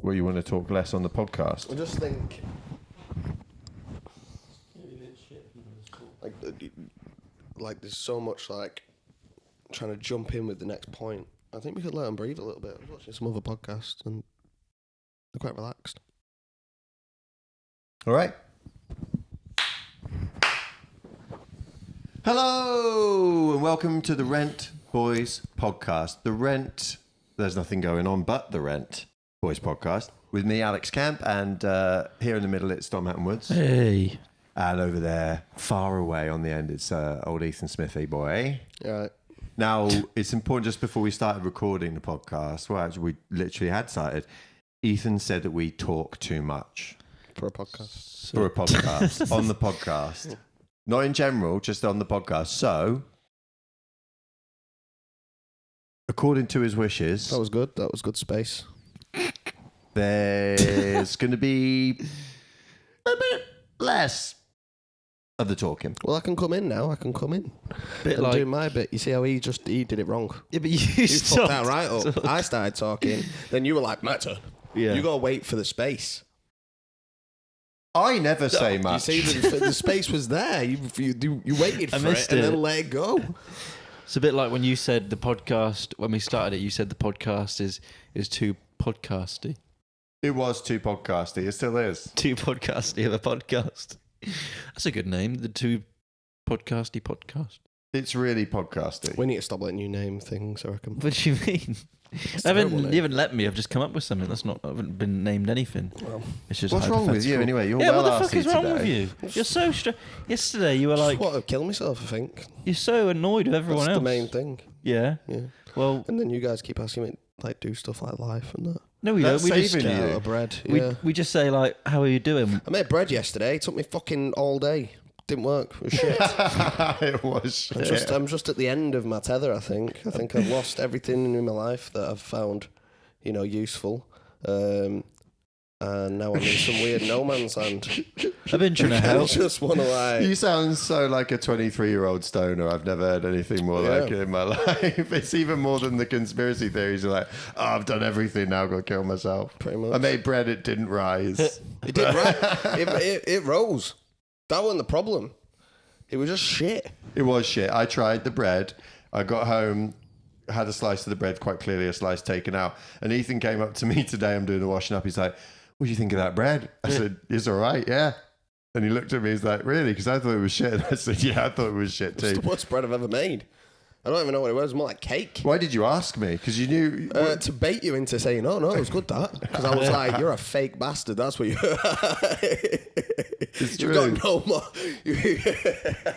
Well, you want to talk less on the podcast? I just think, like there's so much like trying to jump in with the next point. I think we could let them breathe a little bit. I was watching some other podcasts and they're quite relaxed. All right. Hello and welcome to the Rent Boys podcast. The Rent, there's nothing going on but the Rent Boys podcast with me, Alex Camp, and here in the middle it's Dom Hatton Woods. Hey. And over there, far away on the end, it's old Ethan Smithy boy. Yeah. Now, it's important just before we started recording the podcast, well, actually, we literally had started. Ethan said that we talk too much. For a podcast. For a podcast. On the podcast. Not in general, just on the podcast. So, according to his wishes... That was good. That was good space. There's going to be a bit less of the talking. Well, I can come in now. I can come in. Bit and like do my bit. You see how he did it wrong? yeah, but you fucked that right up. I started talking. Then you were like, my turn. Yeah. You got to wait for the space. I never say much. You see, the space was there. You waited for it and then let it go. It's a bit like when you said the podcast, when we started it, you said the podcast is too podcasty. It was too podcasty. It still is. Too podcasty of a podcast. That's a good name, the Too Podcasty podcast. It's really podcasty. We need to stop letting you name things, I reckon. What do you mean? You haven't let me. I've just come up with something. I haven't been named anything. Well, It's just What's wrong with you anyway? You're yeah, well what the fuck is wrong with today. you? You're so yesterday you were like... What, I'd kill myself, I think. You're so annoyed with everyone That's else. the main thing. Yeah. Yeah. Well... And then you guys keep asking me, like, do stuff like life and that. No, we That's don't. We just saving Get you. out of bread. Yeah. we just say like, "How are you doing?" I made bread yesterday. It took me fucking all day. Didn't work. It was shit. It was shit. I'm just at the end of my tether, I think. I think I've lost everything in my life that I've found, useful. And now I'm in some weird no man's land. I've been trying to I help. just want to like... You sound so like a 23-year-old stoner. I've never heard anything more like it in my life. It's even more than the conspiracy theories. You're like, oh, I've done everything now, I've got to kill myself. Pretty much. I made bread, it didn't rise. It did right. It rose. That wasn't the problem. It was just shit. It was shit. I tried the bread. I got home, had a slice of the bread, quite clearly a slice taken out. And Ethan came up to me today, I'm doing the washing up. He's like, what do you think of that bread? I said, it's all right, yeah. And he looked at me, he's like, really? Because I thought it was shit. And I said, yeah, I thought it was shit too. It's the worst bread I've ever made. I don't even know what it was. It was more like cake. Why did you ask me? Because you knew... To bait you into saying, oh, no, it was good, that. Because I was like, you're a fake bastard. That's what you... It's You've true. got no more...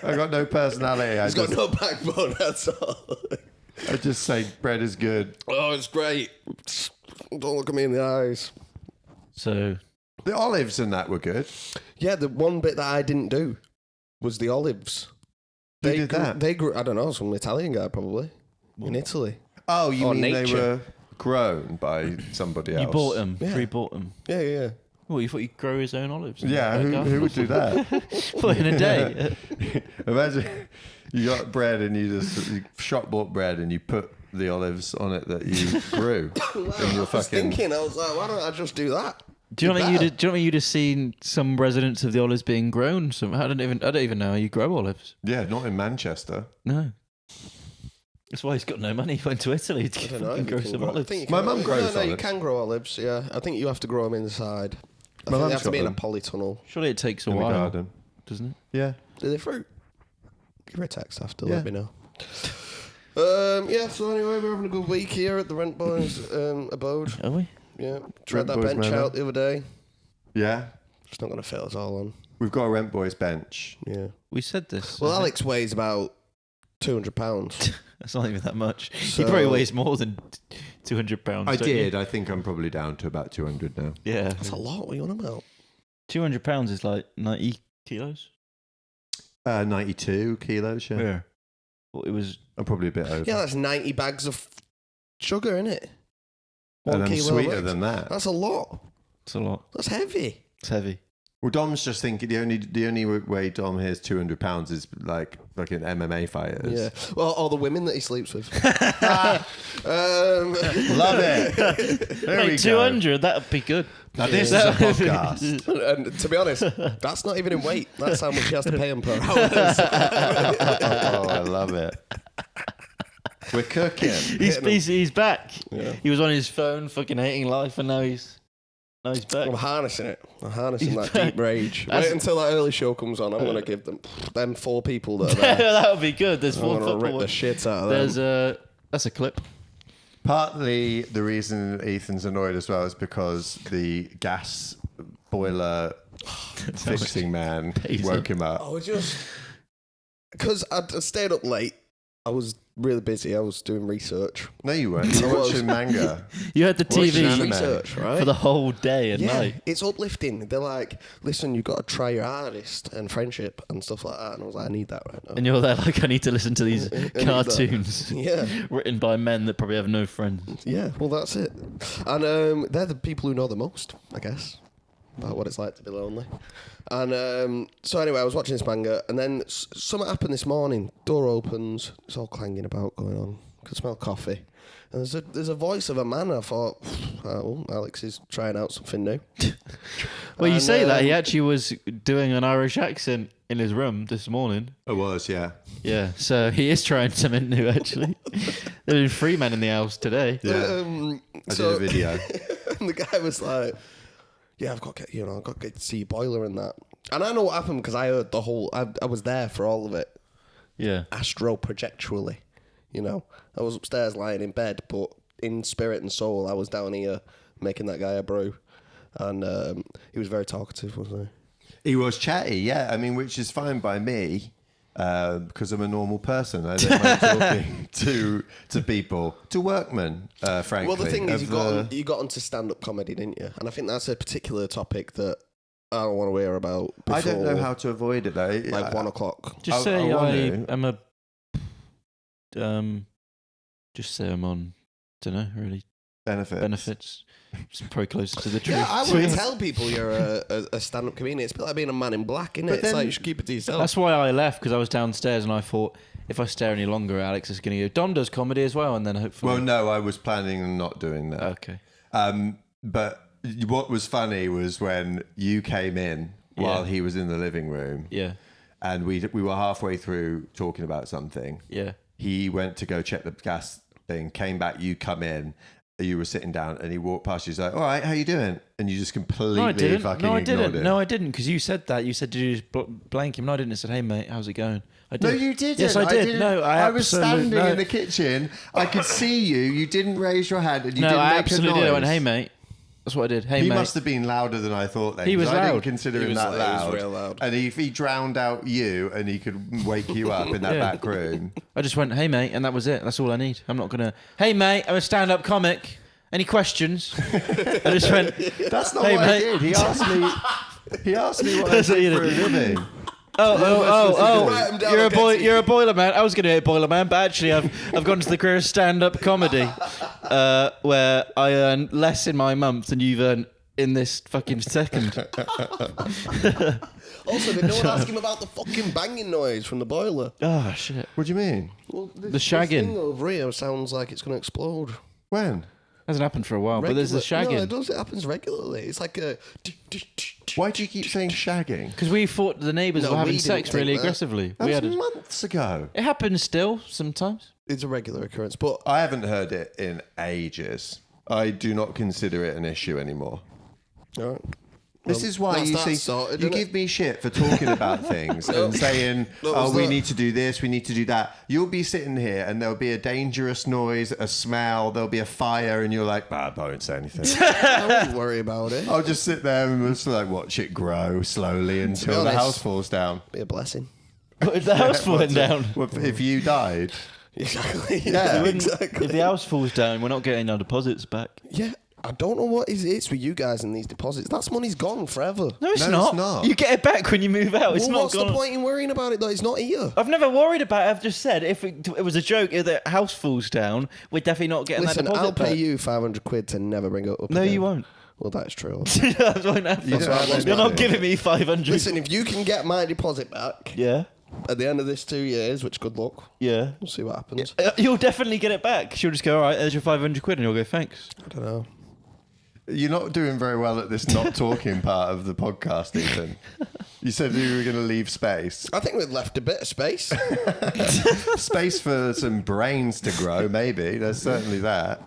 I got no personality. He's got no backbone, that's all. I just say bread is good. Oh, it's great. Don't look at me in the eyes. So The olives and that were good. Yeah, the one bit that I didn't do was the olives. Who did that? They grew, I don't know, some Italian guy probably. In Italy. Oh, you Or mean they nature. were grown by somebody else? you bought them. Yeah. Pre-bought them. Yeah. Well, you thought you'd grow his own olives? Yeah, who would do that? What, in a day? Imagine you got bread and you shop bought bread and you put the olives on it that you grew. I was thinking, I was like, why don't I just do that? Do you know you'd have seen some residents of the olives being grown? I don't even know how you grow olives. Yeah, not in Manchester. No. That's why he's got no money. He went to Italy to I don't know. fucking grow some olives. My mum grows No, you olives. can grow olives, yeah. I think you have to grow them inside. I think they have to be in a polytunnel. Surely it takes a In the while, garden. doesn't it? Yeah. Do they fruit? Give her a text after, Yeah. let me know. So anyway, we're having a good week here at the Rent Boys abode. Are we? Yeah. Tried that Boys bench Manor. out the other day. Yeah. It's not going to fit us all on. We've got a Rent Boys bench. Yeah. We said this. Well, I think. Alex weighs about 200 pounds. That's not even that much. So- He probably weighs more than 200 pounds. I don't you? did. I think I'm probably down to about 200 now. Yeah. That's a lot. What are you on about? 200 pounds is like 90 kilos. 92 kilos, yeah. Well, it was. I'm probably a bit over. Yeah, that's 90 bags of sugar, innit? and I'm kilo sweeter of than that. That's a lot. It's a lot. That's heavy. It's heavy. Well, Dom's just thinking the only way Dom hears £200 is like fucking MMA fighters. Yeah. Well, all the women that he sleeps with. Love it. There we Mate, go. 200, that would be good. Now this is a podcast. And to be honest, that's not even in weight. That's how much he has to pay him per hour. Oh, I love it. We're cooking. He's back. Yeah. He was on his phone fucking hating life, and now he's back. I'm harnessing it. I'm harnessing that back. deep rage. That's- Wait until that early show comes on. I'm going to give them 4 people that are there. That would be good. There's I'm 4 going to rip football. the shit out of them. That's a clip. Partly the reason Ethan's annoyed as well is because the gas boiler fixing man woke him up. I was just... Because I stayed up late. I was really busy. I was doing research. No, you weren't. You were watching manga. You had the Watching TV anime. Research, right? for the whole day and night. It's uplifting. They're like, listen, you've got to try your hardest and friendship and stuff like that. And I was like, I need that right now. And you're there like, I need to listen to these need that. cartoons Yeah. written by men that probably have no friends. Yeah, well, that's it. And they're the people who know the most, I guess, about what it's like to be lonely. And so anyway, I was watching this manga, and then something happened this morning. Door opens, it's all clanging about going on. Could smell coffee. And there's a voice of a man. I thought, oh, Alex is trying out something new. Well, you And, say that. He actually was doing an Irish accent in his room this morning. It was, yeah. Yeah, so he is trying something new, actually. There were 3 men in the house today. Yeah. I did a video. And the guy was like, yeah, I've got to get to see your boiler and that. And I know what happened because I heard the whole, I was there for all of it. Yeah. Astro projectually, I was upstairs lying in bed, but in spirit and soul, I was down here making that guy a brew. And he was very talkative, wasn't he? He was chatty, yeah. I mean, which is fine by me because I'm a normal person. I don't mind talking to people, to workmen, frankly. Well, the thing is, you got onto stand-up comedy, didn't you? And I think that's a particular topic that I don't want to hear about. I don't know how to avoid it, though. Like 1 o'clock. Just I say want I to. am a... just say I'm on, don't know, really, benefits. It's probably closer to the truth. Yeah, I wouldn't tell people you're a stand-up comedian. It's a bit like being a man in black, isn't it? It's like you should keep it to yourself. That's why I left, because I was downstairs and I thought, if I stare any longer, Alex is going to go, Dom does comedy as well, and then hopefully... Well, no, I was planning on not doing that. Okay. But what was funny was when you came in while he was in the living room, Yeah. and we were halfway through talking about something. Yeah. He went to go check the gas thing, came back, you come in, you were sitting down, and he walked past you. He's like, all right, how you doing? And you just completely fucking ignored him. No, I didn't, because you said that. You said, did you just blank him? No, I didn't. I said, hey, mate, how's it going? I did. No, you didn't. Yes, I did. didn't. No, I was absolutely- standing no. in the kitchen. I could see you. You didn't raise your hand, and you No, didn't I make absolutely a noise. did. I went, hey, mate. That's what I did. Hey, He mate. must have been louder than I thought then. He was 'cause I didn't loud. consider He him was that like- he was loud. real loud. And if he drowned out you and he could wake you up in that Yeah. back room. I just went, hey, mate, and that was it. That's all I need. I'm not going to, hey, mate, I'm a stand-up comic. Any questions? I just went, That's not Hey, what mate. I did. He asked me what I That's what you did for a did. living. Write 'em down, you're a I'll boy. get to You're a boiler man. I was going to hit boiler man, but actually, I've gone to the career of stand-up comedy, where I earn less in my month than you've earned in this fucking second. Also, did no one ask him about the fucking banging noise from the boiler? Oh shit! What do you mean? Well, The This shagging thing over here sounds like it's going to explode. When? hasn't happened for a while, but there's the No, shagging. it does. It happens regularly. It's like a... Why do you keep saying shagging? Because we thought the neighbours No, were we having didn't sex think really that. aggressively. That We was had months ago. it happens still sometimes. It's a regular occurrence, but... I haven't heard it in ages. I do not consider it an issue anymore. All right. This is why that's you that see sorted, you innit? give me shit for talking about things and saying, That "Oh, was we that. need to do this, we need to do that." You'll be sitting here, and there'll be a dangerous noise, a smell, there'll be a fire, and you're like, "I won't say anything." I wouldn't worry about it. I'll just sit there and just like watch it grow slowly until the honest- house falls down. Be a blessing. But if the house falling down. Well, if you died, Exactly. Yeah. exactly. If the house falls down, we're not getting our deposits back. Yeah, I don't know what it is with you guys and these deposits. That's money's gone forever. No, it's No, not. it's not. You get it back when you move out. It's Well, not what's gone. the point in worrying about it though? It's not here. I've never worried about it. I've just said if it was a joke, if the house falls down, we're definitely not getting Listen, that deposit I'll pay back. you £500 to never bring it up. No, again. you won't. Well, that's true. That won't happen. You don't have any You're not money. giving me 500. Listen, if you can get my deposit back Yeah. at the end of this 2 years, which good luck, Yeah. we'll see what happens. You'll definitely get it back. She'll just go, all right, there's your 500 quid, and you'll go, thanks. I don't know. You're not doing very well at this not talking part of the podcast, Ethan. You said you were going to leave space. I think we've left a bit of space. Space for some brains to grow, maybe. There's certainly that.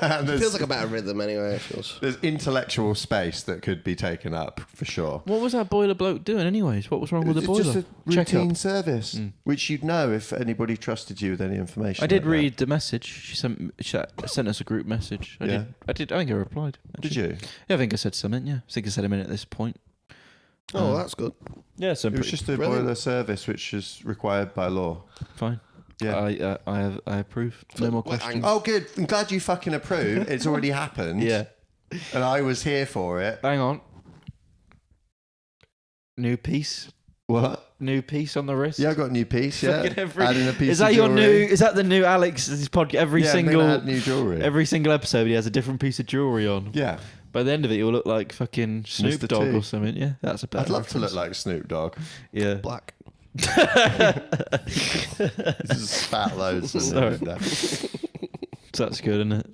And It feels like a better rhythm anyway. It feels. there's intellectual space that could be taken up, for sure. What was that boiler bloke doing, anyways? What was wrong with the It's boiler? just a Check routine up. service, which you'd know if anybody trusted you with any information. I did like that. read the message. She sent us a group message. I think I replied. Did actually. you? Yeah, I think I said something. Yeah, I think I said a minute at this point. Oh, that's good. Yeah, so It was just a brilliant. boiler service, which is required by law. fine. Yeah. I approve. No more Well, questions. Oh, good. I'm glad you fucking approve. It's already happened. Yeah. And I was here for it. Hang on. New piece. What? New piece on the wrist. Yeah, I got a new piece. Yeah. Fucking every- Adding a piece Is that of your jewellery. new? Is that the new Alex's podcast? Every Yeah, I'm gonna single add new jewellery. every single episode, he has a different piece of jewelry on. Yeah. By the end of it, you'll look like fucking Snoop Mr. Dogg T. or something. Yeah, that's a better I'd love to reference. look like Snoop Dogg. Yeah. Black. This is fat loads. Sorry. So that's good, isn't it?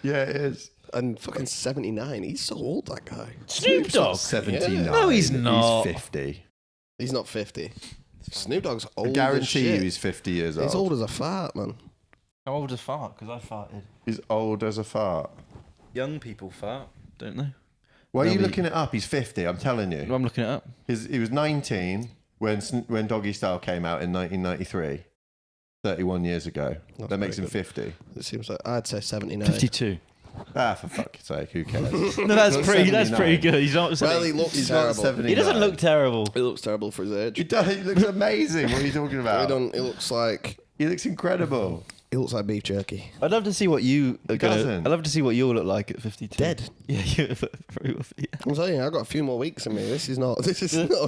Yeah, it is. And fucking 79. He's so old, that guy. Snoop Dogg. 79. No, he's not. He's 50. He's not 50. Snoop Dogg's old I as guarantee shit. you he's 50 years old. He's old as a fart, man. How old is fart? Because I farted. He's old as a fart. Young people fart, don't they? Why are you Maybe. looking it up? He's 50, I'm telling you. I'm looking it up. He was 19 when Doggy Style came out in 1993. 31 years ago. That's That makes very him 50. It seems like I'd say 79. 52. Ah, for fuck's sake, who cares? No, that's Not pretty. That's 79. pretty good. He's not. Well, he looks He's not terrible. 79. He doesn't look terrible. He looks terrible for his age. He does. He looks amazing. What are you talking about? He looks like He looks incredible. beef jerky. I'd love to see what you are gonna. doesn't. I'd love to see what you'll look like at 52. Dead. Yeah, you very well. Yeah. I'm telling you, I've got a few more weeks in me. This is not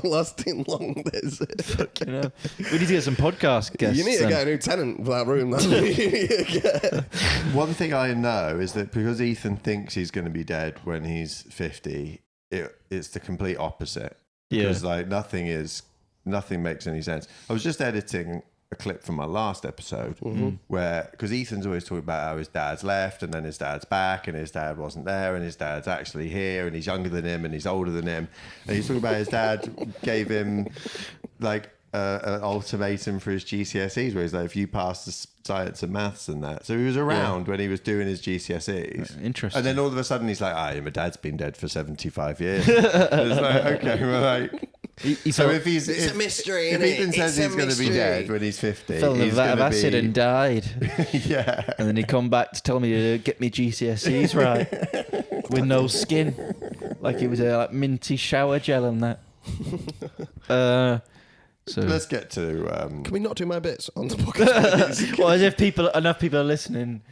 lasting long. This. You know, we need to get some podcast guests. You need to then. get a new tenant for that room. That's what you need to get. One thing I know is that because Ethan thinks he's going to be dead when he's 50, it's the complete opposite. Yeah. Because like nothing makes any sense. I was just editing a clip from my last episode where, because Ethan's always talking about how his dad's left and then his dad's back and his dad wasn't there and his dad's actually here and he's younger than him and he's older than him. And he's talking about his dad gave him like an ultimatum for his GCSEs where he's like, if you pass the science and maths and that. So he was around when he was doing his GCSEs. Interesting. And then all of a sudden he's like, my dad's been dead for 75 years. It's like, okay, well, like... He So fell, if he's It's a mystery, if innit? Ethan says It's a he's going to be mystery. dead when he's 50, fell in a he's vat of going to acid be and died, yeah. and then he come back to tell me to get me GCSEs right with no skin, like it was a like minty shower gel and that. So Let's get to Can we not do my bits on the podcast? please? well, as if enough people are listening,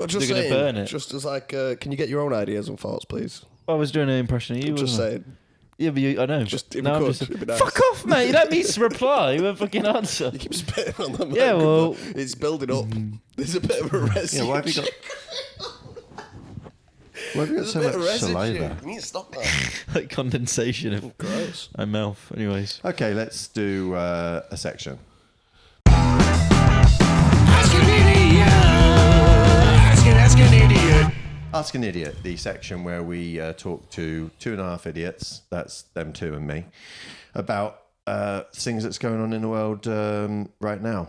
Just they're going saying, to burn it. just as like, can you get your own ideas and thoughts, please? I was doing an impression of you. Just wasn't I? saying. Yeah, but I know. Just if no, you I'm could, just it'd be nice. fuck off, mate. Let me reply. You won't fucking answer. You keep spitting on the Yeah, microphone. well- It's building up. There's a bit of a residue. Yeah, why have you got There's so a bit of much residue. saliva? You need to stop that. Like condensation of Gross. my mouth. Anyways, Okay, let's do a section. Ask an idiot. Ask an idiot. Ask an Idiot, the section where we talk to 2.5 idiots, that's them two and me, about things that's going on in the world right now.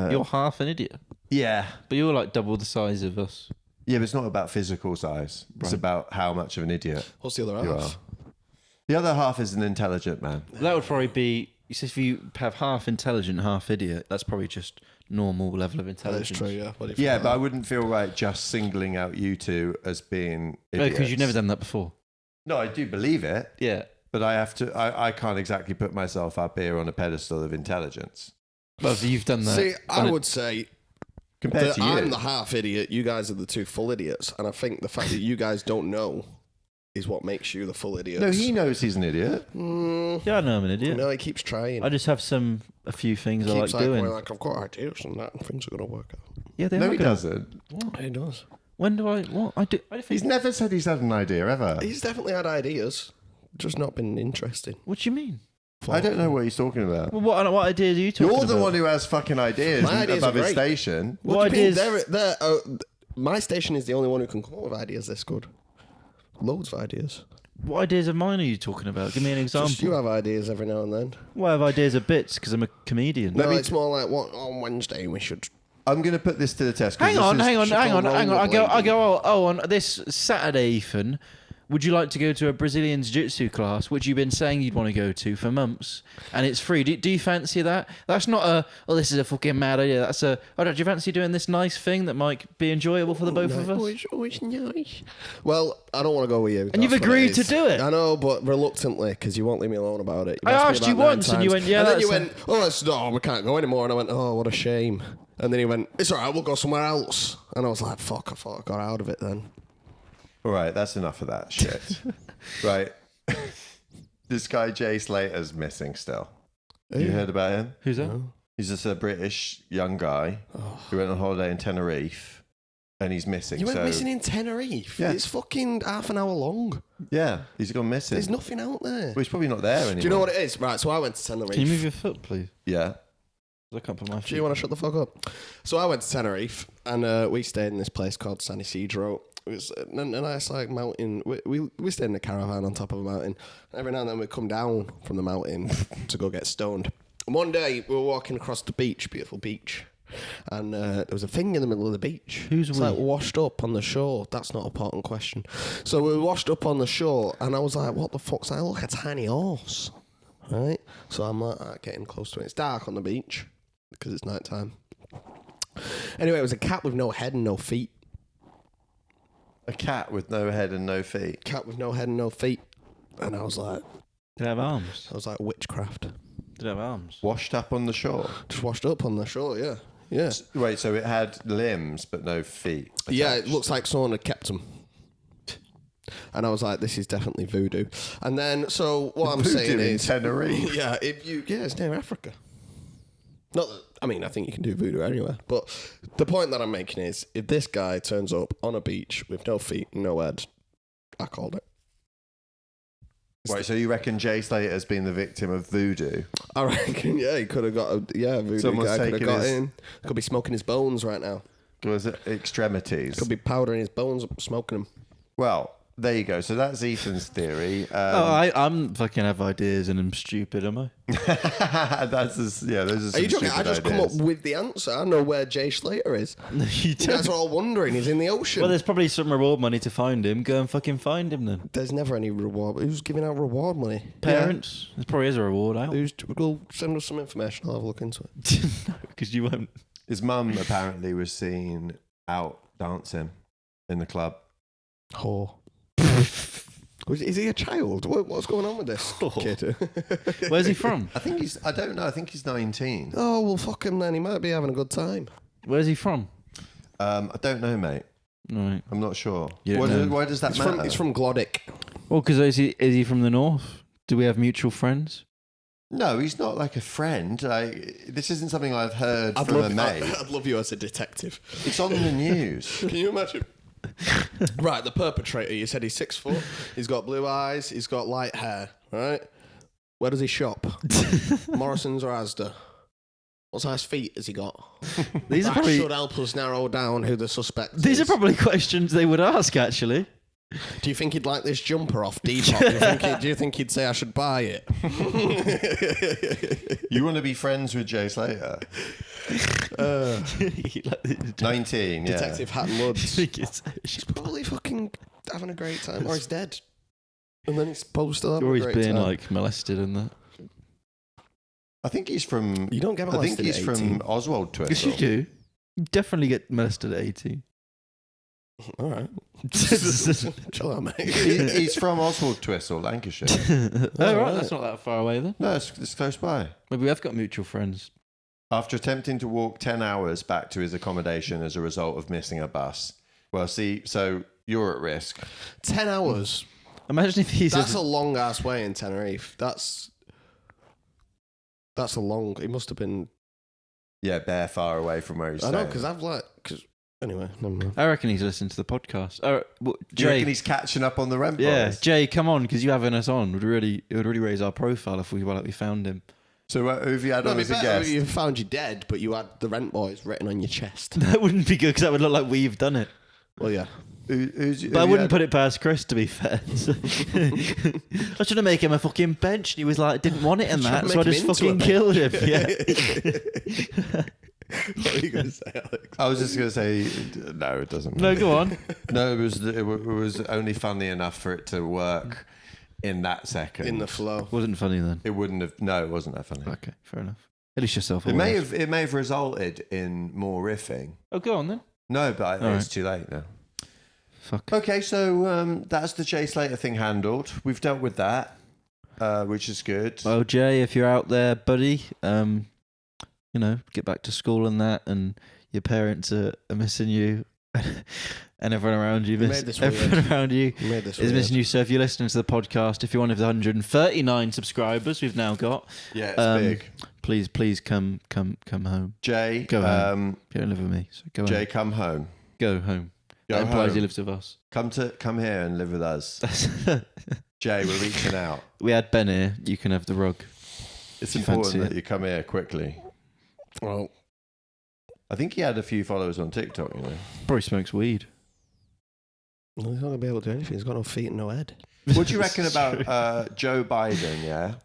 you're half an idiot, Yeah. but you're like double the size of us. Yeah, but it's not about physical size. It's about how much of an idiot What's the other you half? are. The other half is an intelligent man. That would probably be. You said if you have half intelligent, half idiot, that's probably just normal level of That is intelligence. true, yeah. What do you Yeah, think but I about wouldn't feel right just singling out you two as being No, idiots. because you've never done that before. No, I do believe it, Yeah. but I have to. I can't exactly put myself up here on a pedestal of intelligence Well, if you've done that? that. See, I would say compared that to you. I'm the half idiot. You guys are the two full idiots. And I think the fact that you guys don't know is what makes you the full idiot. No, he knows he's an idiot. Yeah, I know I'm an idiot. No, he keeps trying. I just have a few things I like keeps like, doing. going like, I've got ideas and that, and things are going to work out. Yeah, they No, are he gonna- doesn't. He does. When do I? What I do? He's never said he's had an idea ever. He's definitely had ideas, just not been interesting. What do you mean? I don't know what he's talking about. Well, what ideas are you talking about? You're the one who has fucking ideas My ideas above are his great. station. What do you mean? ideas? My station is the only one who can come up with ideas this good. Loads of ideas. What ideas of mine are you talking about? Give me an example. Just you have ideas every now and then. Well, I have ideas of bits because I'm a comedian. No, it's more like what on Wednesday we should. I'm going to put this to the test. 'cause Hang this on. is- I go. Oh, on this Saturday, Ethan. Would you like to go to a Brazilian jiu-jitsu class, which you've been saying you'd want to go to for months, and it's free? Do you fancy that? That's not a, oh, this is a fucking mad idea. That's a, oh, do you fancy doing this nice thing that might be enjoyable for the both of us? It's nice. Well, I don't want to go with you. And you've That's what agreed it to is. do it. I know, but reluctantly, because you won't leave me alone about it. I asked you once, and you went, yeah, And then that's you went, we can't go anymore. And I went, oh, what a shame. And then he went, it's all right, we'll go somewhere else. And I was like, fuck, I thought I got out of it then. All right, that's enough of that shit. Right. This guy, Jay Slater's missing still. You heard about him? Who's that? He's just a British young guy who went on holiday in Tenerife and he's missing. You went missing in Tenerife? Yeah. It's fucking half an hour long. Yeah, he's gone missing. There's nothing out there. Well, he's probably not there anymore. Do you know what it is? Right, so I went to Tenerife. Can you move your foot, please? Yeah. I can't put my feet. Do you want to shut the fuck up? So I went to Tenerife and we stayed in this place called San Isidro. It was a nice like mountain. We stayed in a caravan on top of a mountain. Every now and then we'd come down from the mountain to go get stoned. And one day we were walking across the beach, beautiful beach, and there was a thing in the middle of the beach. Who's it's we? like washed up on the shore. That's not an important question. So we were washed up on the shore, and I was like, "What the fuck's that? Look, a tiny horse." Right. So I'm like getting close to it. It's dark on the beach because it's night time. Anyway, it was a cat with no head and no feet. A cat with no head and no feet. Cat with no head and no feet. And I was like, Did it have arms? witchcraft. Did it have arms? Washed up on the shore. Just washed up on the shore, yeah. Yeah. Wait, so it had limbs but no feet. Yeah, it attached. looks like someone had kept them. And I was like, this is definitely voodoo. And then, so what I'm Voodoo saying in is, Tenerife. yeah, it's near Africa. Not that, I mean, I think you can do voodoo anywhere. But the point that I'm making is, if this guy turns up on a beach with no feet and no head, I called it. Right, so you reckon Jay Slater's been the victim of voodoo? I reckon, yeah, he could have got a voodoo Someone's guy could have taken got his- in. Could be smoking his bones right now. Was it extremities? Could be powdering his bones, smoking them. Well, there you go. So that's Ethan's theory. I'm fucking have ideas and I'm stupid, am I? That's just, yeah. Those are Are some you joking? I stupid just come ideas. up with the answer. I know where Jay Slater is. No, you You guys don't. are all wondering. He's in the ocean. Well, there's probably some reward money to find him. Go and fucking find him then. There's never any reward. Who's giving out reward money? Parents, there probably is a reward out. We'll send us some information. I'll have a look into it. No, because you won't. His mum apparently was seen out dancing in the club. Oh. Is he a child? What's going on with this kid? Where's he from? I don't know. I think he's 19. Oh, well, fuck him then. He might be having a good time. Where's he from? I don't know, mate. Right. I'm not sure. You don't know. Why does that matter? He's from Glodick. Well, because is he from the north? Do we have mutual friends? No, he's not like a friend. This isn't something I've heard from a mate. I'd love you as a detective. It's on the news. Can you imagine? Right, the perpetrator, you said he's 6 foot, he's got blue eyes, he's got light hair, right? Where does he shop? Morrison's or Asda? What size feet has he got? These are That probably should help us narrow down who the suspect is. these are probably questions they would ask actually. Do you think he'd like this jumper off Depop? Do you think he'd say I should buy it? You want to be friends with Jay Slater? 19, yeah. Detective Hatton Woods. He's He's probably fucking having a great time, or he's dead. And then he's probably still having or a he's great being time. like molested and that. I think he's from. You don't get I think molested he's at 18. from Oswald Yes, Twistle. you do. You definitely get molested at 18. All right. Chill out, mate. He's from Oswald Twistle, Lancashire. Oh, right, that's not that far away then. No, it's close by. Maybe we have got mutual friends. After attempting to walk 10 hours back to his accommodation as a result of missing a bus. Well, see, so you're at risk. 10 hours. Imagine if he's That's a long ass way in Tenerife. That's a long. It must have been. Yeah, bare far away from where he's I staying. know because I've like because Anyway, never mind. I reckon he's listening to the podcast. Do you Jay, reckon he's catching up on the rent yeah, boys? Jay, come on, because you having us on it would really raise our profile if we found him. So who have you had on as a guest? You found you dead, but you had the Rent Boys written on your chest. That wouldn't be good because that would look like we've done it. Well, yeah. But I wouldn't put it past Chris, to be fair. So I was trying to make him a fucking bench, and he was like, didn't want it in that, so I just fucking killed him. Yeah. What are you going to say, Alex? I was just going to say, no, it doesn't. No, go on. No, it was only funny enough for it to work in that second. In the flow. Wasn't funny then. It wouldn't have. No, it wasn't that funny. Okay, fair enough. At least yourself. It may have resulted in more riffing. Oh, go on then. No, but All it's right. too late now. Fuck. Okay, so that's the Jay Slater thing handled. We've dealt with that, which is good. Well, Jay, if you're out there, buddy, get back to school and that, and your parents are missing you, and everyone around you, everyone around you is missing you. So if you're listening to the podcast, if you're one of the 139 subscribers we've now got, Yeah, it's big. Please come home. Jay, Go home. You don't live with me, so go Jay, home. come home. Go home. Go That implies home. he lives with us. Come here and live with us. Jay, we're reaching out. We had Ben here. You can have the rug. It's You important fancy that it? you come here quickly. Well, I think he had a few followers on TikTok, you know. Probably smokes weed. he's not going to be able to do anything. He's got no feet and no head. What do you reckon about Joe Biden, yeah?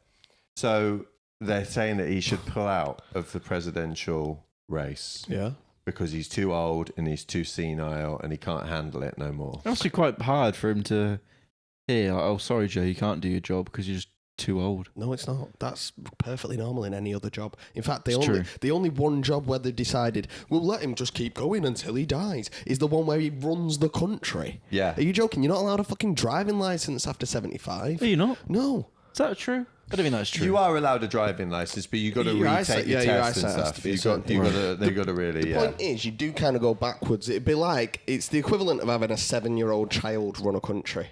So they're saying that he should pull out of the presidential race Yeah. because he's too old and he's too senile and he can't handle it no more. It's actually quite hard for him to hear, like, oh, sorry, Joe, you can't do your job because you're just too old. No, it's not. That's perfectly normal in any other job. In fact, True. the only one job where they've decided, we'll let him just keep going until he dies, is the one where he runs the country. Yeah. Are you joking? You're not allowed a fucking driving license after 75? Are you not? No. Is that true? I don't think that's true. You are allowed a driving license, but you got to Your retake eyesight- your yeah, your test and eyesight has stuff. to be a certain They got to really, The point is, you do kind of go backwards. It'd be like, it's the equivalent of having a 7-year-old child run a country.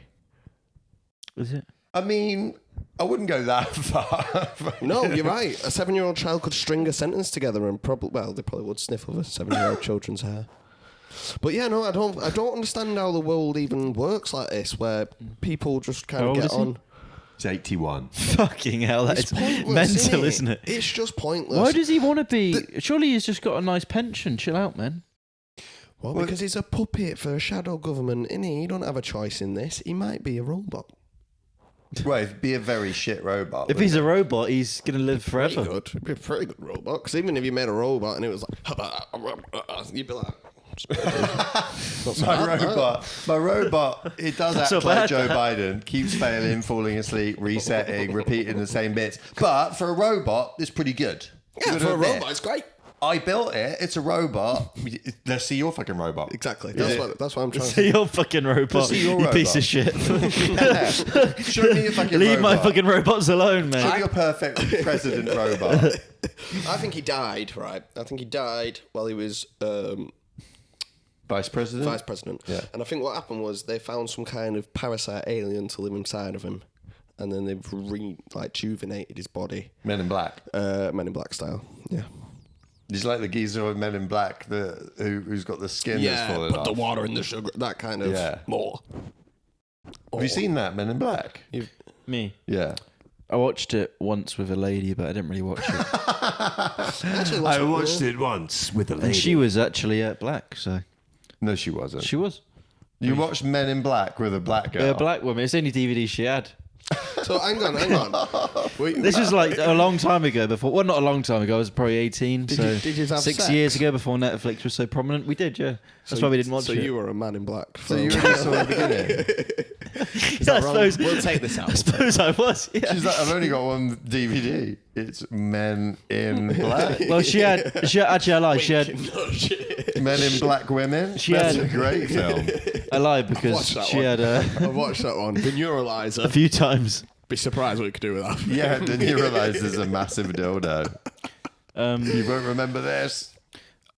Is it? I mean, I wouldn't go that far. No, you're right. A 7-year-old child could string a sentence together and they probably would sniff of a 7-year-old children's hair. But yeah, no, I don't understand how the world even works like this, where people just kind How of old get is he? on. It's 81. Fucking hell, that It's is pointless, mental, isn't it? It's just pointless. Why does he want to be? Surely he's just got a nice pension. Chill out, man. Well, because he's a puppet for a shadow government, innit? He don't have a choice in this. He might be a robot. Well, it'd be a very shit robot. If he's a robot, he's going to live Pretty forever. good. It'd be a pretty good robot. Because even if you made a robot and it was like, you'd be like, My robot, it does act so like bad, Joe that. Biden, keeps failing, falling asleep, resetting, repeating the same bits. But for a robot, it's pretty good. yeah, You for gotta a admit. robot, it's great. I built it. It's a robot. Let's see your fucking robot. Exactly. That's what I'm trying to See say. your fucking robot, See your you piece robot. of shit. Yeah. Show me your fucking Leave my robot. fucking robots alone, Show man. me your perfect president robot. I think he died, right? I think he died while he was Vice president? vice president. Yeah. And I think what happened was they found some kind of parasite alien to live inside of him. And then they've rejuvenated his body. Men in Black. Men in Black style. Yeah. He's like the geezer in Men in Black who's got the skin that's falling put off. the water in the sugar. That kind of Yeah. more. Have you seen that, Men in Black? Me. Yeah. I watched it once with a lady, but I didn't really watch it. Actually, I watched it once with a lady. And she was actually black, so No, she wasn't. she was. You watched Men in Black with a black girl. A black woman. It's the only DVD she had. So hang on. This was like a long time ago before. Well, not a long time ago. I was probably 18. Did so you have 6 sex? years ago before Netflix was so prominent. We did, yeah. That's why we didn't watch So it. you were a man in black. So you already saw the beginning. I suppose, We'll take this out. I suppose I was. Yeah. She's like, I've only got one DVD. It's Men in Black. Well, she had actually I lied. She had Men in Black Women. That's had- a great film. I lied because watched that she one. had I've watched that one. The a Neuralizer. few times. Be surprised what you could do with that. Yeah, then you realise there's a massive dildo. Um, You won't remember this.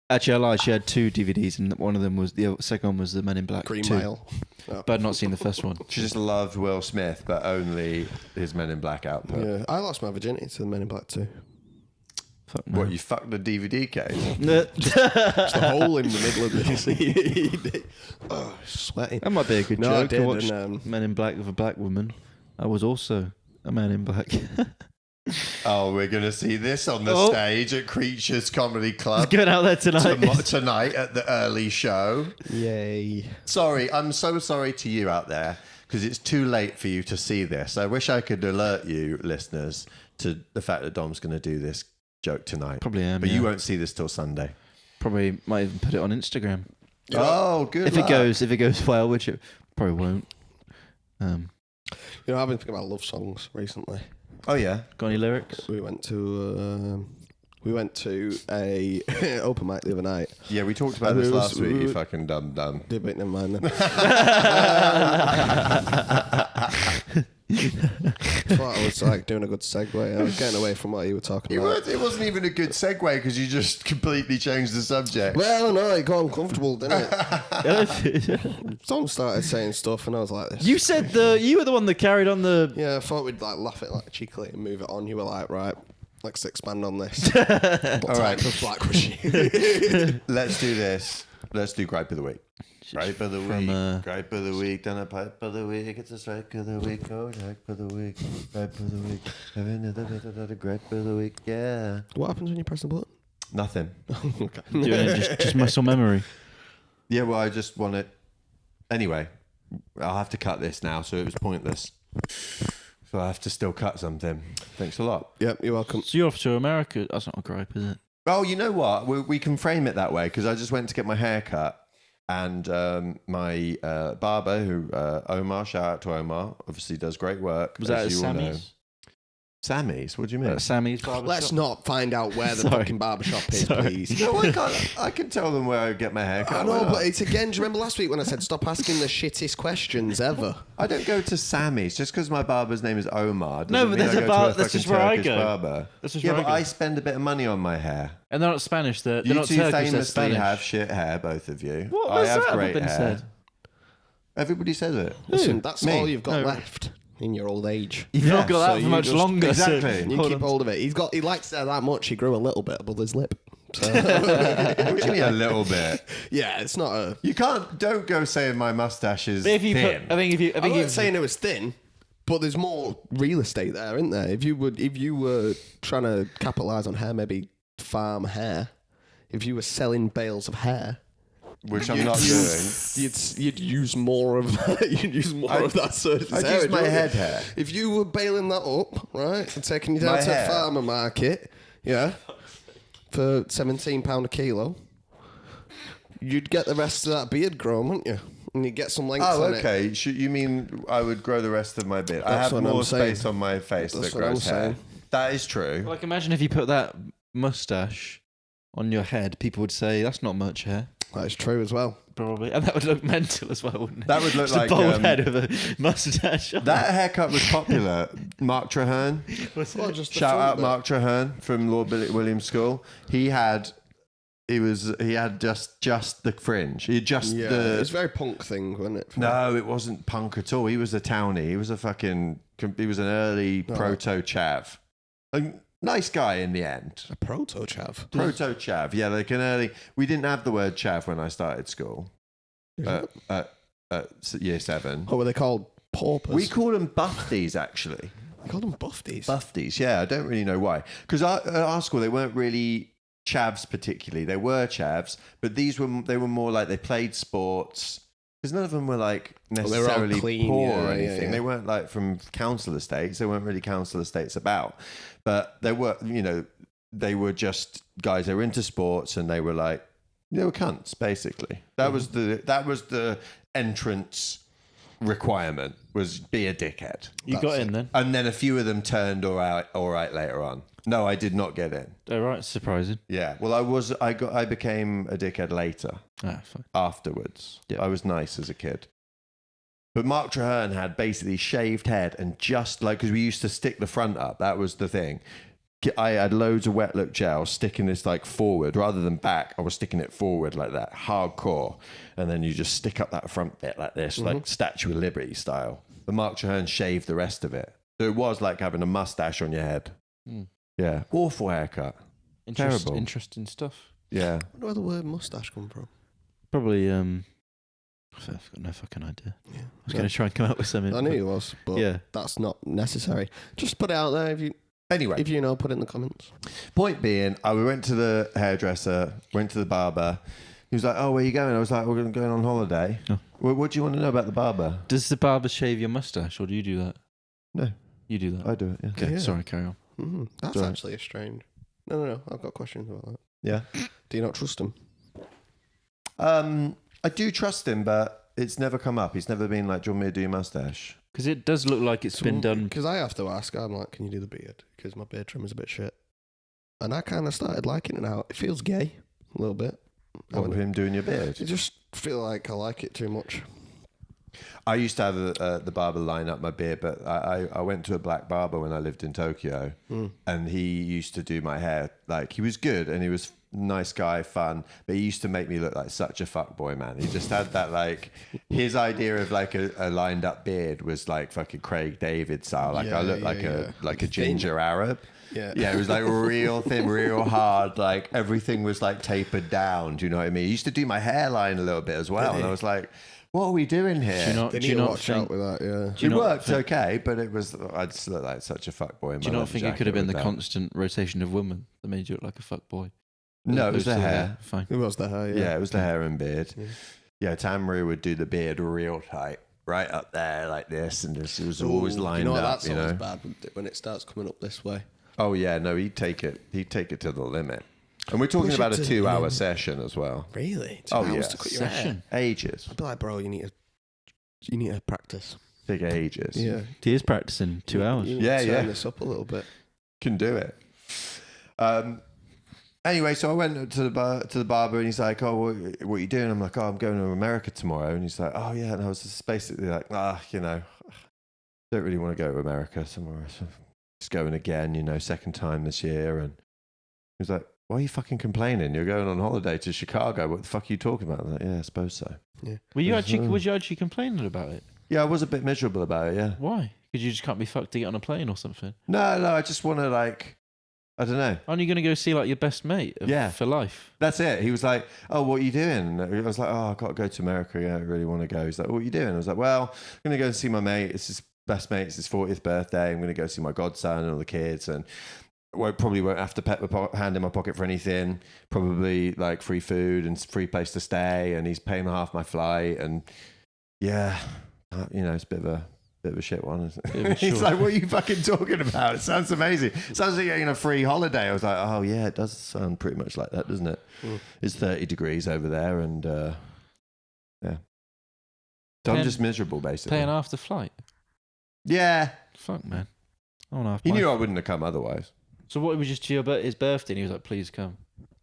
Actually, I lied. She had 2 DVDs, and one of them was the second one was the Men in Black Green 2. Mile. Oh. But I'd not seen the first one. She just loved Will Smith, but only his Men in Black output. Yeah, I lost my virginity to the Men in Black too. Fuck no. What, you fucked the DVD case? It's the hole in the middle of this. Oh, sweating. That might be a good No, I joke. did, I watched and, Men in Black with a black woman. I was also a man in black. Oh, we're going to see this on the Oh. stage at Creatures Comedy Club Going out there tonight. tonight at the early show. Yay. Sorry, I'm so sorry to you out there because it's too late for you to see this. I wish I could alert you, listeners, to the fact that Dom's going to do this joke tonight. Probably am. But yeah. you won't see this till Sunday. Probably might even put it on Instagram. Oh, good. If it goes well, which it probably won't. You know, I've been thinking about love songs recently. Oh, yeah. Got any lyrics? We went to a open mic the other night. Yeah, we talked about this last week, you fucking dumb. Did, but never mind then. Thought I was like doing a good segue. I was getting away from what you were talking about. It wasn't even a good segue because you just completely changed the subject. Well, no, it got uncomfortable, didn't it? Someone started saying stuff, and I was like, "This." You said you were the one that carried on the. Yeah, I thought we'd like laugh it like cheekily and move it on. You were like, "Right, let's expand on this." All right. of black was she? Let's do this. Let's do Gripe of the Week. Gripe of the From, Week. Gripe of the Week. Then a pipe of the week. It's a strike of the week. Oh, gripe of the week. Gripe of the week. Another gripe of the week. Yeah. What happens when you press the button? Nothing. Okay. Doing it just muscle memory. Yeah, well, I just want it. Anyway, I'll have to cut this now, so it was pointless. So I have to still cut something. Thanks a lot. Yep, you're welcome. So you're off to America. That's not a gripe, is it? Oh, you know what? We can frame it that way because I just went to get my hair cut. And my barber, who Omar, shout out to Omar, obviously does great work. Was that at as you all know. Sammy's? Sammy's? What do you mean? Sammy's barber Let's shop? not find out where the Sorry. fucking barbershop is, Sorry. please. No, I can't. I can tell them where I get my hair cut. I why know, not? but it's again. Do you remember last week when I said stop asking the shittest questions ever? I don't go to Sammy's just because my barber's name is Omar. No, doesn't but mean there's I a go bar- to that's fucking just where I Turkish go. barber. That's just yeah, where I but go. I spend a bit of money on my hair. And they're not Spanish. They're You not two Turkish. They're famously Spanish. have shit hair, both of you. What I was have that great been hair. said? Everybody says it. Listen, that's Me. all you've got No. left in your old age. You've Yeah, not got so that for you much just- longer. Exactly. You Hold keep on. hold of it. He likes it that much. He grew a little bit above his lip. So What do you mean a little bit? yeah, it's not a. You don't go saying my mustache is But if you thin. put, I think if you, I I'm think not if saying it was thin, but there's more real estate there, isn't there? If you were trying to capitalize on hair, maybe farm hair. If you were selling bales of hair, Which I'm not doing. you'd use more of that surgeon's I'd hair. use my wouldn't you? head hair. If you were baling that up, right, and taking it down My to hair. a farmer market, yeah, for £17 a kilo, you'd get the rest of that beard grown, wouldn't you? And you'd get some length Oh, on it. okay. You mean I would grow the rest of my beard? I That's have what I'm more saying. space on my face That's that what I'm grows hair. saying. That is true. like imagine if you put that mustache on your head, people would say that's not much hair. That is true as well. Probably, and that would look mental as well, wouldn't it? That would look Just like a bald head with a mustache. On. that haircut was popular. Mark Traherne. Well, just the Shout front out bit. Mark Traherne from Lord Williams School. He had just the fringe. He had just Yeah, the it's a very punk thing, wasn't it? No, it wasn't punk at all. He was a townie. He was an early proto chav. A nice guy in the end. A proto chav. Proto chav. Yeah, like an early. We didn't have the word chav when I started school. Year 7. What were they called? Paupers. We called them bufties, actually. We called them bufties. Bufties, yeah. I don't really know why. Because at our school, they weren't really chavs particularly. They were chavs, but they were more like they played sports. Because none of them were like they were all necessarily clean, poor yeah, or yeah, anything. yeah. They weren't like from council estates. They weren't really council estates about. But they were, they were just guys. They were into sports and they were cunts, basically. That was the entrance requirement, was be a dickhead. You got in then. And then a few of them turned all right later on. No, I did not get in. All right, surprising. Yeah. Well, I became a dickhead later, Ah, fine. afterwards. Yeah. I was nice as a kid. But Mark Traherne had basically shaved head and just because we used to stick the front up. That was the thing. I had loads of wet look gel sticking this forward rather than back. I was sticking it forward like that, hardcore. And then you just stick up that front bit like this, like Statue of Liberty style. But Mark Traherne shaved the rest of it. So it was like having a mustache on your head. Mm. Yeah. Awful haircut. Terrible. Interesting stuff. Yeah. I wonder where the word mustache come from. Probably. I've got no fucking idea. Yeah. I was going to try and come up with something. I knew you was, but Yeah. that's not necessary. Just put it out there Anyway, if you know, put it in the comments. point being, we went to the hairdresser, went to the barber. He was like, "Oh, where are you going?" I was like, "We're going on holiday." Oh. What do you want to know about the barber? Does the barber shave your mustache, or do you do that? No, You do that. I do it. Yeah. Okay, Yeah. sorry, carry on. That's Sorry. actually a strange. No. I've got questions about that. Yeah. Do you not trust him? I do trust him, but it's never come up. He's never been like, "Do you want me to do your mustache?" Because it does look like it's been done. Because I have to ask. I'm like, can you do the beard? Because my beard trim is a bit shit. And I kind of started liking it now. It feels gay a little bit. What with him doing your beard? I just feel like I like it too much. I used to have the barber line up my beard, but I went to a black barber when I lived in Tokyo, and he used to do my hair. Like, he was good, and he was a nice guy, fun, but he used to make me look like such a fuckboy, man. He just had that, like, his idea of like a lined up beard was like fucking Craig David style. Like, I looked like a ginger Arab. Yeah. It was like real thin, real hard. Like, everything was like tapered down. Do you know what I mean? He used to do my hairline a little bit as well, and I was like, what are we doing here? They need to watch out with that, yeah. It worked okay, but it was, I just looked like such a fuckboy. Do you not think it could have been the constant rotation of women that made you look like a fuckboy? No, it was the hair. Fine. It was the hair, yeah. Yeah, it was the hair and beard. Yeah, Tamru would do the beard real tight, right up there like this, and it was always lined you know, up. that's always bad when it starts coming up this way. Oh yeah, no, he'd take it to the limit. And we're talking Push about it a to 2-hour session as well. Really? 2 Oh, hours yeah. to cut your hair? Ages. I'd be like, bro, you need to practice. Big ages. Yeah. He is practicing 2 hours. You need to turn this up a little bit. Can do it. Anyway, so I went to the barber, and he's like, "Oh, what are you doing?" I'm like, "Oh, I'm going to America tomorrow." And he's like, "Oh yeah," and I was just basically like, don't really want to go to America somewhere. So just going again, second time this year. And he was like, "Why are you fucking complaining? You're going on holiday to Chicago. What the fuck are you talking about?" I'm like, "Yeah, I suppose so." Yeah. Was you actually complaining about it? Yeah, I was a bit miserable about it. Yeah. Why? Because you just can't be fucked to get on a plane or something. No, I just want to I don't know. Aren't you going to go see like your best mate for life? That's it. He was like, "Oh, what are you doing?" I was like, "Oh, I've got to go to America. Yeah, I really want to go." He's like, "What are you doing?" I was like, "Well, I'm going to go and see my mate. It's his best mate. It's his 40th birthday. I'm going to go see my godson and all the kids, and probably won't have to pet my hand in my pocket for anything. Probably like free food and free place to stay, and he's paying half my flight. And yeah, it's a bit of a shit one, isn't it? He's like, "What are you fucking talking about? It sounds amazing. It sounds like you're getting a free holiday." I was like, "Oh yeah, it does sound pretty much like that, doesn't it?" It's 30 degrees over there, and yeah. So I'm just miserable, basically. Paying half the flight. Yeah. Fuck, man. I want half. He knew I wouldn't have come otherwise. So what? It was just his birthday, and he was like, "Please come."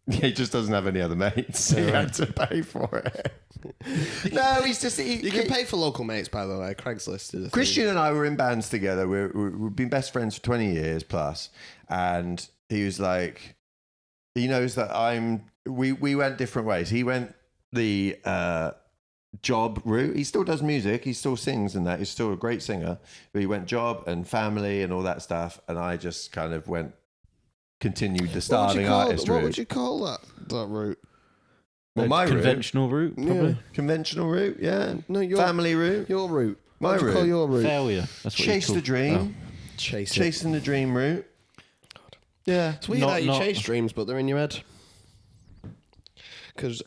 Yeah, he just doesn't have any other mates. He had to pay for it. No, he's just... You can pay for local mates, by the way. Craigslist is a Christian and I were in bands together. We've been best friends for 20 years plus. And he was like... He knows that we went different ways. He went the job route. He still does music. He still sings and that. He's still a great singer. But he went job and family and all that stuff. And I just kind of continued the starving artist route. What would you call that route? Well, my conventional route, probably. Yeah. Conventional route, yeah. No, family route. Your route. My what would you route. call your route? Failure. That's what Chase the dream. Chasing the dream route. God. Yeah. It's weird how you chase dreams, but they're in your head. Because,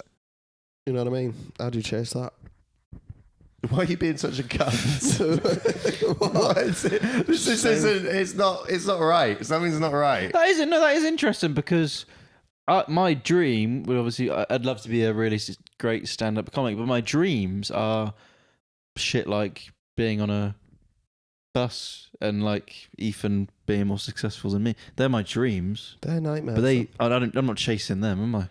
you know what I mean? How do you chase that? Why are you being such a cunt? What is it? This isn't. It's not right. Something's not right. That is interesting because my dream would obviously, I'd love to be a really great stand-up comic, but my dreams are shit like being on a bus and like Ethan being more successful than me. They're my dreams. They're nightmares. But I'm not chasing them, am I?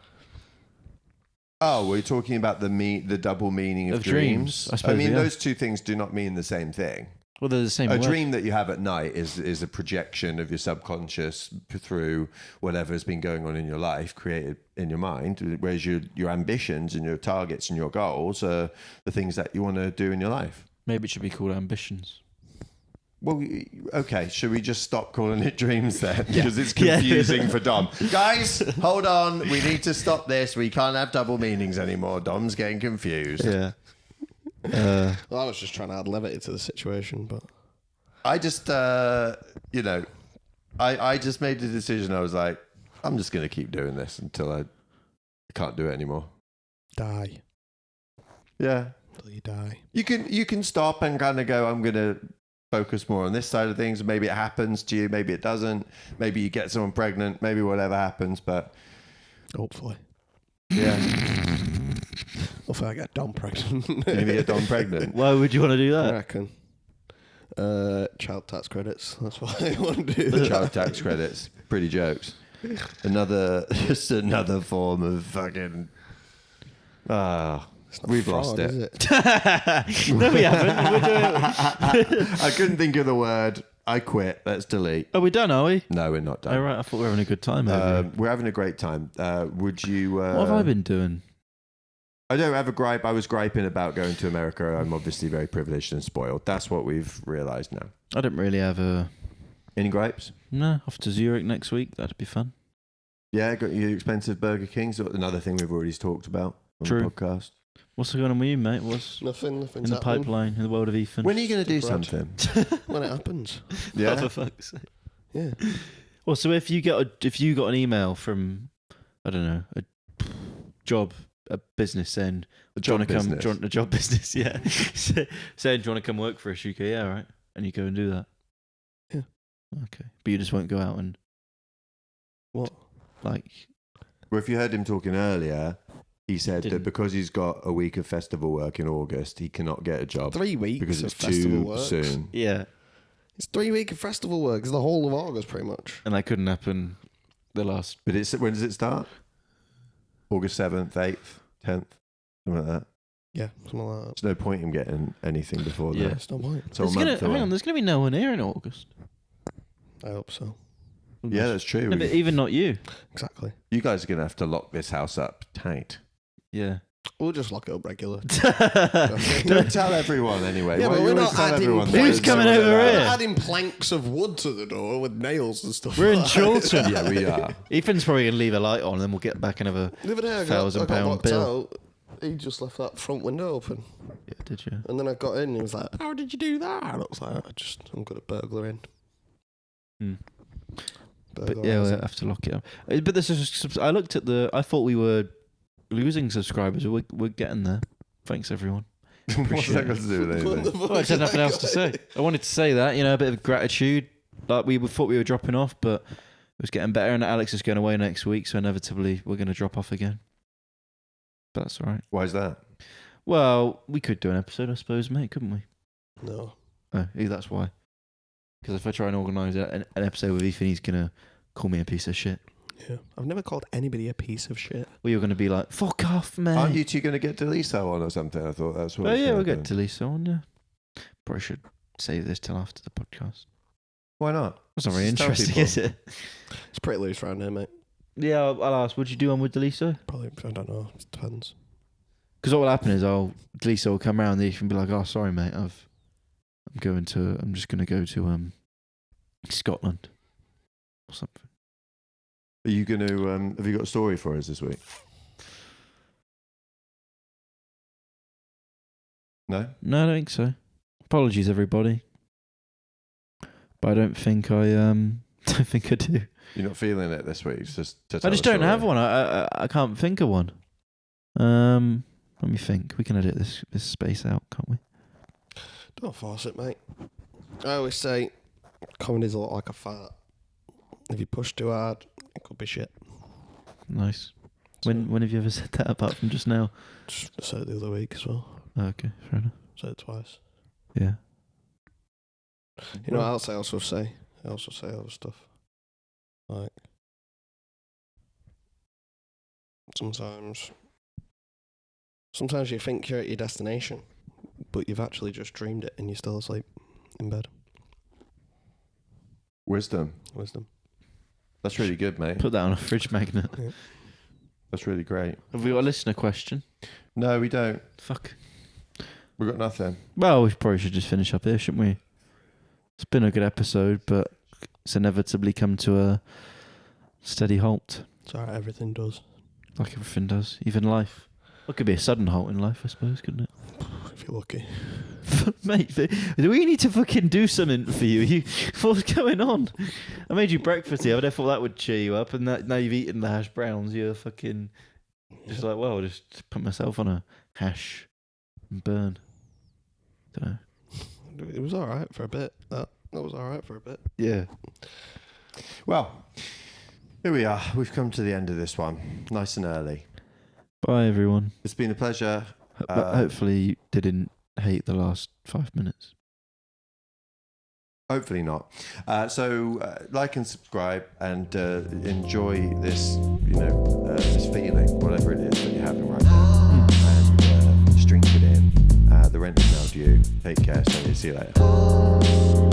Oh, we're talking about the double meaning of dreams. I suppose, I mean, those two things do not mean the same thing. Well, they're the same. A dream that you have at night is a projection of your subconscious through whatever's been going on in your life, created in your mind. Whereas your ambitions and your targets and your goals are the things that you want to do in your life. Maybe it should be called ambitions. Well, okay. Should we just stop calling it dreams then? Because it's confusing for Dom. Guys, hold on. We need to stop this. We can't have double meanings anymore. Dom's getting confused. Yeah. Well, I was just trying to add levity to the situation, but I just, you know, I just made the decision. I was like, I'm just going to keep doing this until I can't do it anymore. die. Yeah. Until you die. You can stop and kind of go, I'm going to focus more on this side of things. Maybe it happens to you. Maybe it doesn't. Maybe you get someone pregnant. Maybe whatever happens. But Hopefully. yeah. Hopefully I get Dom pregnant. You're going to get Dom pregnant. Why would you want to do I that? reckon. Child tax credits. That's what I want to do. The child tax credits. Pretty jokes. Just another form of fucking... we've Fraud, lost is it. No, we haven't. We're doing I couldn't think of the word. I quit. Let's delete. Are we done, are we? No, we're not done. Oh, right. I thought we were having a good time over here. We're having a great time. Would you... What have I been doing? I don't have a gripe. I was griping about going to America. I'm obviously very privileged and spoiled. That's what we've realised now. I don't really have a... Any gripes? No, off to Zurich next week. That'd be fun. Yeah, got your expensive Burger Kings. Another thing we've already talked about on True. the podcast. What's going on with you, mate? What's Nothing's in the happening. pipeline in the world of Ethan? When are you going to do Brad. something? When it happens. Yeah. Oh, for fuck's sake. Yeah. Well, so if you got an email from, I don't know, a business saying, A do you want job to come? business. Do you want a job business? Yeah. Saying, do you want to come work for us? You go, yeah, all right. And you go and do that. Yeah. Okay, but you just won't go out and What? like. Well, if you heard him talking earlier, he said that Didn't. because he's got a week of festival work in August, he cannot get a job 3 weeks because of it's festival too work. soon. Yeah. It's 3 weeks of festival work. It's the whole of August, pretty much. And that couldn't happen. The last. But when does it start? August 7th, 8th, 10th, something like that. Yeah, something like that. There's no point in getting anything before Yeah. that. It's no point. So a month away. There's gonna be no one here in August. I hope so. Yeah, that's true. No, but even not you. Exactly. You guys are going to have to lock this house up tight. Yeah. We'll just lock it up regular. Don't tell everyone anyway. Yeah, Why but you we're always not tell adding everyone planks. Who's coming over We're here? adding planks of wood to the door with nails and stuff. We're in like that. Chorlton. Yeah, we are. Ethan's probably gonna leave a light on, and then we'll get back another. The other day I £1,000 got locked bill. out. He just left that front window open. Yeah, did you? And then I got in and he was like, how did you do that? And I was like, I'm good at burglaring. Hmm. But yeah, we'll Burglarising. have to lock it up. But this is. I looked at the. I thought we were losing subscribers. We're getting there. Thanks, everyone. What's that got to do with What anything? the fuck Well, I just had is nothing that else to say. I wanted to say that, a bit of gratitude. Like we thought we were dropping off, but it was getting better. And Alex is going away next week, so inevitably we're going to drop off again. But that's all right. Why is that? Well, we could do an episode, I suppose, mate, couldn't we? No. Oh, yeah, that's why. Because if I try and organise an episode with Ethan, he's going to call me a piece of shit. Yeah. I've never called anybody a piece of shit. Well, you're going to be like, fuck off, mate. Aren't you two going to get Deliso on or something? I thought that's what. Oh, was yeah, gonna we'll do. get to Lisa on, yeah. Probably should save this till after the podcast. Why not? That's not very Just tell interesting, people. is it? It's pretty loose around here, mate. Yeah, I'll ask, would you do one with Deliso? Probably, I don't know. It depends. Because what will happen is Deliso will come round and Ethan will be like, oh, sorry, mate, I'm just going to go to Scotland or something. Are you going to? Have you got a story for us this week? No. No, I don't think so. Apologies, everybody. But I don't think I don't think I do. You're not feeling it this week. It's just. To I tell just a don't story. have one. I can't think of one. Let me think. We can edit this space out, can't we? Don't force it, mate. I always say comedy's a lot like a fart. If you push too hard, it could be shit. Nice. When have you ever said that apart from just now? Just said it the other week as well. Oh, okay, fair enough. Said it twice. Yeah. You know what else I also say? I also say other stuff. Like, sometimes you think you're at your destination, but you've actually just dreamed it and you're still asleep in bed. Wisdom. That's really good, mate. Put that on a fridge magnet. Yeah. That's really great. Have we got a listener question? No, we don't. Fuck. We've got nothing. Well, we probably should just finish up here, shouldn't we? It's been a good episode, but it's inevitably come to a steady halt, It's alright, everything does. like everything does, even life. It could be a sudden halt in life, I suppose, couldn't it? If you're lucky. Mate, do we need to fucking do something for you? What's going on? I made you breakfast here, but I thought that would cheer you up, and now you've eaten the hash browns, you're fucking just like, well, I'll just put myself on a hash and burn. Don't know. It was alright for a bit. That was alright for a bit. Yeah. Well, here we are. We've come to the end of this one, nice and early. Bye, everyone. It's been a pleasure. Hopefully you didn't hate the last 5 minutes. Hopefully not. So like and subscribe and enjoy this, this feeling, whatever it is that you're having right now. And just drink it in. The rent is now due. Take care. See you later.